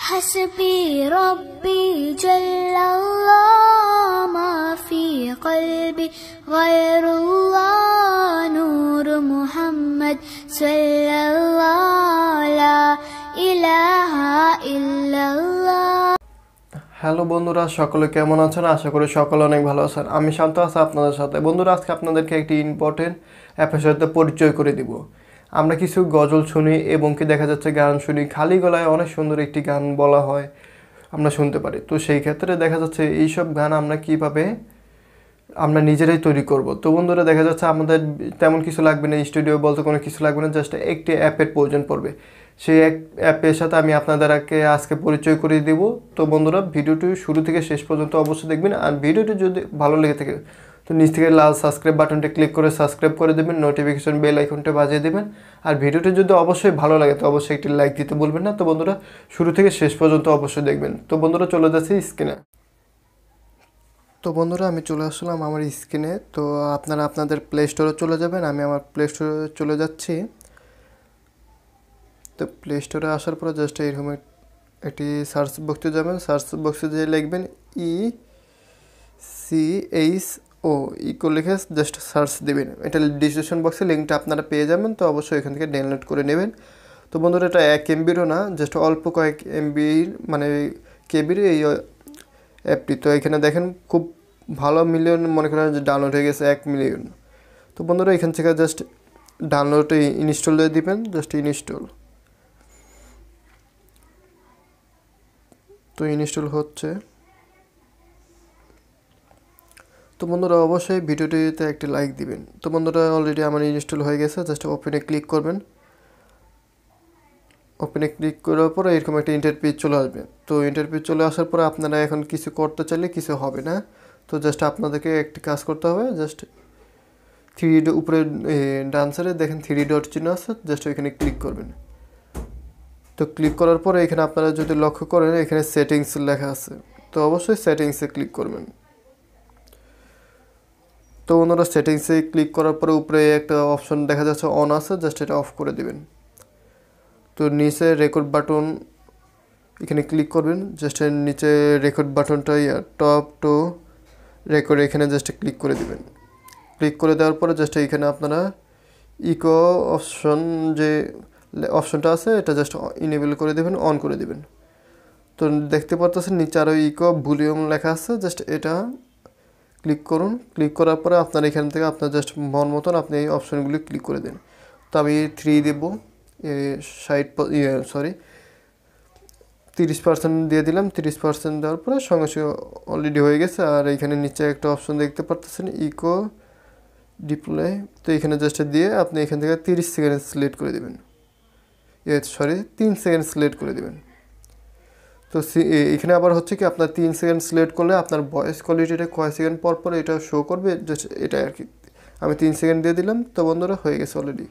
حسبي ربي جل الله ما في قلبي غير الله نور محمد صلى الله لا إله إلا الله। Hello বন্ধুরা, সকলে কেমন আছেন? আশা করি সকলে অনেক ভালো আছেন। আমি শান্ত আছি আপনাদের সাথে। বন্ধুরা, আজকে আপনাদেরকে একটি ইম্পর্টেন্ট অ্যাপের সাথে পরিচয় করে দিব। আমরা কিছু গজল শুনি এবং কি দেখা যাচ্ছে গান শুনি, খালি গলায় অনেক সুন্দর একটি গান বলা হয়, আমরা শুনতে পারি। তো সেই ক্ষেত্রে দেখা যাচ্ছে এইসব গান আমরা কীভাবে আমরা নিজেরাই তৈরি করব। তো বন্ধুরা, দেখা যাচ্ছে আমাদের তেমন কিছু লাগবে না, স্টুডিও বলতে কোনো কিছু লাগবে না, জাস্ট একটি অ্যাপের প্রয়োজন পড়বে। সেই অ্যাপের সাথে আমি আপনাদেরকে আজকে পরিচয় করিয়ে দেব। তো বন্ধুরা, ভিডিওটি শুরু থেকে শেষ পর্যন্ত অবশ্যই দেখবেন। আর ভিডিওটি যদি ভালো লেগে থাকে তো নিচ থেকে লাল সাবস্ক্রাইব বাটনটি ক্লিক করে সাবস্ক্রাইব করে দেবেন, নোটিফিকেশন বেল আইকনটা বাজিয়ে দেবেন। আর ভিডিওটি যদি অবশ্যই ভালো লাগে তো অবশ্যই একটি লাইক দিতে বলবেন না। তো বন্ধুরা, শুরু থেকে শেষ পর্যন্ত অবশ্যই দেখবেন। তো বন্ধুরা, চলে যাচ্ছি স্ক্রিনে। তো বন্ধুরা, আমি চলে আসলাম আমার স্ক্রিনে। তো আপনারা আপনাদের প্লে স্টোরে চলে যাবেন, আমি আমার প্লে স্টোরে চলে যাচ্ছি। তো প্লে স্টোরে আসার পরে জাস্ট এরকম একটি সার্চ বক্সে যাবেন। সার্চ বক্সে যেয়ে লিখবেন ECHO ইকো লিখে জাস্ট সার্চ দেবেন। এটা ডিসক্রিপশন বক্সে লিঙ্কটা আপনারা পেয়ে যাবেন। তো অবশ্যই এখান থেকে ডাউনলোড করে নেবেন। তো বন্ধুরা, এটা 1 MBরও না, জাস্ট অল্প কয়েক MBর মানে কেবির এই অ্যাপটি। তো এখানে দেখেন খুব ভালো মিলিয়ন, মনে করেন যে ডাউনলোড হয়ে গেছে 1 মিলিয়ন। তো বন্ধুরা, এখান থেকে জাস্ট ডাউনলোডে ইনস্টল দিয়ে দিবেন, জাস্ট ইনস্টল। তো ইনস্টল হচ্ছে। তো বন্ধুরা, অবশ্যই ভিডিওটিতে একটি লাইক দিবেন। তো বন্ধুরা, অলরেডি আমার ইনস্টল হয়ে গেছে, জাস্ট ওপেনে ক্লিক করবেন। ওপেনে ক্লিক করার পরে এরকম একটা ইন্টারপেজ চলে আসবে। তো ইন্টারপেজ চলে আসার পরে আপনারা এখন কিছু করতে চাইলে কিছু হবে না। তো জাস্ট আপনাদেরকে একটি কাজ করতে হবে, জাস্ট 3 উপরে ডান সাইডে দেখেন 3 ডট চিহ্ন আছে, জাস্ট ওইখানে ক্লিক করবেন। তো ক্লিক করার পরে এখানে আপনারা যদি লক্ষ্য করেন এখানে সেটিংস লেখা আছে, তো অবশ্যই সেটিংসে ক্লিক করবেন। তো ওনারা সেটিংসে ক্লিক করার পরে উপরে একটা অপশন দেখা যাচ্ছে অন আছে, জাস্ট এটা অফ করে দিবেন। তো নিচে রেকর্ড বাটন এখানে ক্লিক করবেন, জাস্ট নিচে রেকর্ড বাটনটা টপ টু রেকর্ড এখানে জাস্ট ক্লিক করে দিবেন। ক্লিক করে দেওয়ার পরে জাস্ট এখানে আপনারা ইকো অপশন যে অপশনটা আছে এটা জাস্ট ইনেবল করে দেবেন, অন করে দেবেন। তো দেখতে পারতেছেন নিচে আরও ইকো ভলিউম লেখা আছে, জাস্ট এটা ক্লিক করুন। ক্লিক করার পরে আপনার এখান থেকে আপনার জাস্ট মন মতন আপনি এই অপশনগুলি ক্লিক করে দেন। তো আমি 3 দেব, 30% দিয়ে দিলাম। 30% দেওয়ার পরে সঙ্গে সঙ্গে অলরেডি হয়ে গেছে। আর এখানে নিচে একটা অপশন দেখতে পারতেছেন ইকো ডিপ্লে। তো এখানে জাস্ট দিয়ে আপনি এখান থেকে 30 সেকেন্ড সিলেক্ট করে দেবেন, 3 সেকেন্ড সিলেক্ট করে দেবেন। তো এখানে আবার হচ্ছে কি আপনার 3 সেকেন্ড সিলেক্ট করলে আপনার ভয়েস কোয়ালিটিটা কয় সেকেন্ড পর পর এটা শো করবে, জাস্ট এটা আর কি। আমি 3 সেকেন্ড দিয়ে দিলাম। তো বন্ধুরা, হয়ে গেছে অলরেডি।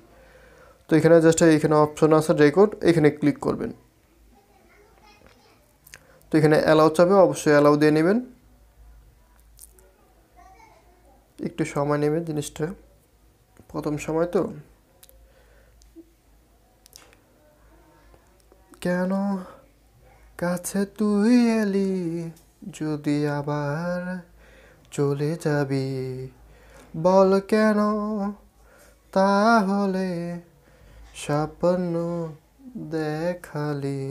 তো এখানে জাস্ট এখানে অপশন আছে রেকর্ড, এখানে ক্লিক করবেন। তো এখানে অ্যালাউ চাবে, অবশ্যই অ্যালাউ দিয়ে নেবেন। একটু সময় নেবে জিনিসটা, প্রথম সময় তো। কেন কাছে তুই এলি যদি আবার চলে যাবি, বল কেন তাহলে স্বপ্ন দেখালি।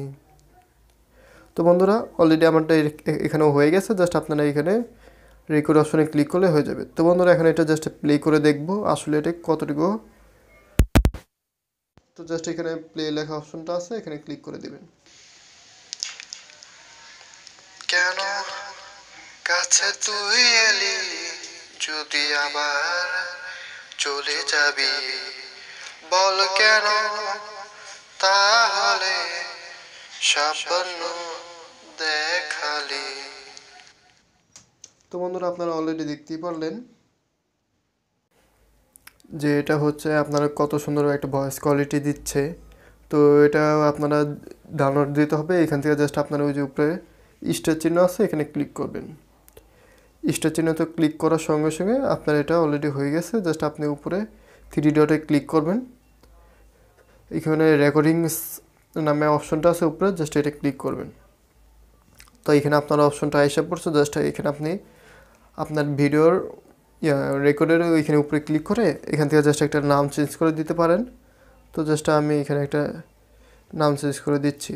তো বন্ধুরা, অলরেডি আমারটা এখানেও হয়ে গেছে, জাস্ট আপনারা এখানে রেকর্ড অপশনে ক্লিক করলে হয়ে যাবে। তো বন্ধুরা, এখন এটা জাস্ট প্লে করে দেখব আসলে এটা কতটুকু। তো জাস্ট এখানে প্লে লেখা অপশনটা আছে, এখানে ক্লিক করে দেবেন। কেন কাছে তুই এলি যদি আবার চলে যাবি, বল কেন তাহলে স্বপ্ন দেখালি। তো বন্ধুরা, আপনারা অলরেডি দেখতেই পারলেন যে এটা হচ্ছে আপনারা কত সুন্দর একটা ভয়েস কোয়ালিটি দিচ্ছে। তো এটা আপনারা ডাউনলোড দিতে হবে। এখান থেকে জাস্ট আপনারা ওই যে উপরে স্টার চিহ্ন আছে, এখানে ক্লিক করবেন। স্টার চিহ্নতে ক্লিক করার সঙ্গে সঙ্গে আপনার এটা অলরেডি হয়ে গেছে। জাস্ট আপনি উপরে 3 ডটে ক্লিক করবেন, এখানে রেকর্ডিংস নামে অপশনটা আছে উপরে, জাস্ট এটা ক্লিক করবেন। তো এখানে আপনার অপশনটা আইসা পড়ছে, জাস্ট এখানে আপনি আপনার ভিডিওর রেকর্ডের ওইখানে উপরে ক্লিক করে এখান থেকে জাস্ট একটা নাম চেঞ্জ করে দিতে পারেন। তো জাস্ট আমি এখানে একটা নাম চেঞ্জ করে দিচ্ছি,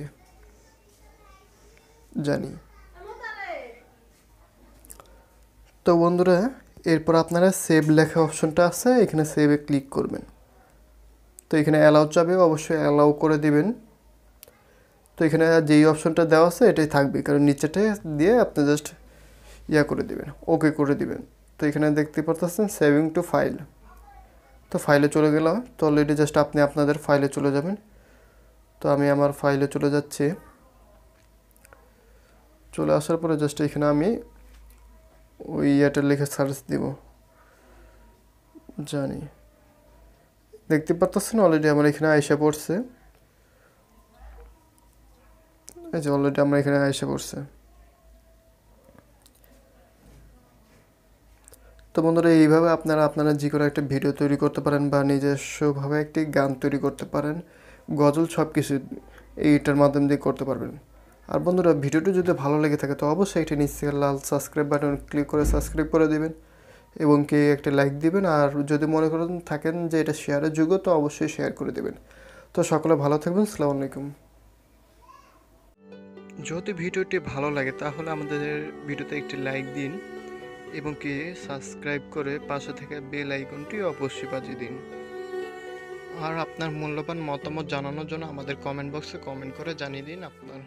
জানি। তো বন্ধুরা এরপর আপনারা সেভ লেখা অপশনটা আছে, এখানে সেভে ক্লিক করবেন। তো এখানে অ্যালাউ চাবে, অবশ্যই অ্যালাউ করে দিবেন। তো এখানে যেই অপশনটা দেওয়া আছে এটাই থাকবে, কারণ নিচেটা দিয়ে আপনি জাস্ট করে দিবেন, ওকে করে দিবেন। তো এখানে দেখতে পারতেছেন সেভিং টু ফাইল। তো ফাইলে চলে গেলাম। তো অলরেডি জাস্ট আপনি আপনাদের ফাইলে চলে যাবেন। তো আমি আমার ফাইলে চলে যাচ্ছি। চলে আসার পরে জাস্ট এখানে আমি ওই ইয়েটা লিখে সার্চ দিব, জানি। দেখতে পারতেছেন অলরেডি আমার এখানে আইসা পড়ছে, এই যে অলরেডি আমার এখানে আইসা পড়ছে। তো বন্ধুরা এইভাবে আপনারা যে কোনো একটা ভিডিও তৈরি করতে পারেন বা নিজস্বভাবে একটি গান তৈরি করতে পারেন, গজল সব কিছু এইটার মাধ্যম দিয়ে করতে পারবেন। আর বন্ধুরা ভিডিওটি যদি ভালো লেগে থাকে তো অবশ্যই একটি নিচে লাল সাবস্ক্রাইব বাটন ক্লিক করে সাবস্ক্রাইব করে দেবেন এবং কে একটা লাইক দিবেন। আর যদি মনে করেন থাকেন যে এটা শেয়ারের যোগ্য তো অবশ্যই শেয়ার করে দেবেন। তো সকলে ভালো থাকবেন। আসসালামু আলাইকুম। যদি ভিডিওটি ভালো লাগে তাহলে আমাদের ভিডিওতে একটি লাইক দিন এবং কি সাবস্ক্রাইব করে পাশে থেকে বেল আইকনটি অবশ্যই বাজিয়ে দিন। আর আপনার মূল্যবান মতামত জানানোর জন্য আমাদের কমেন্ট বক্সে কমেন্ট করে জানিয়ে দিন আপনার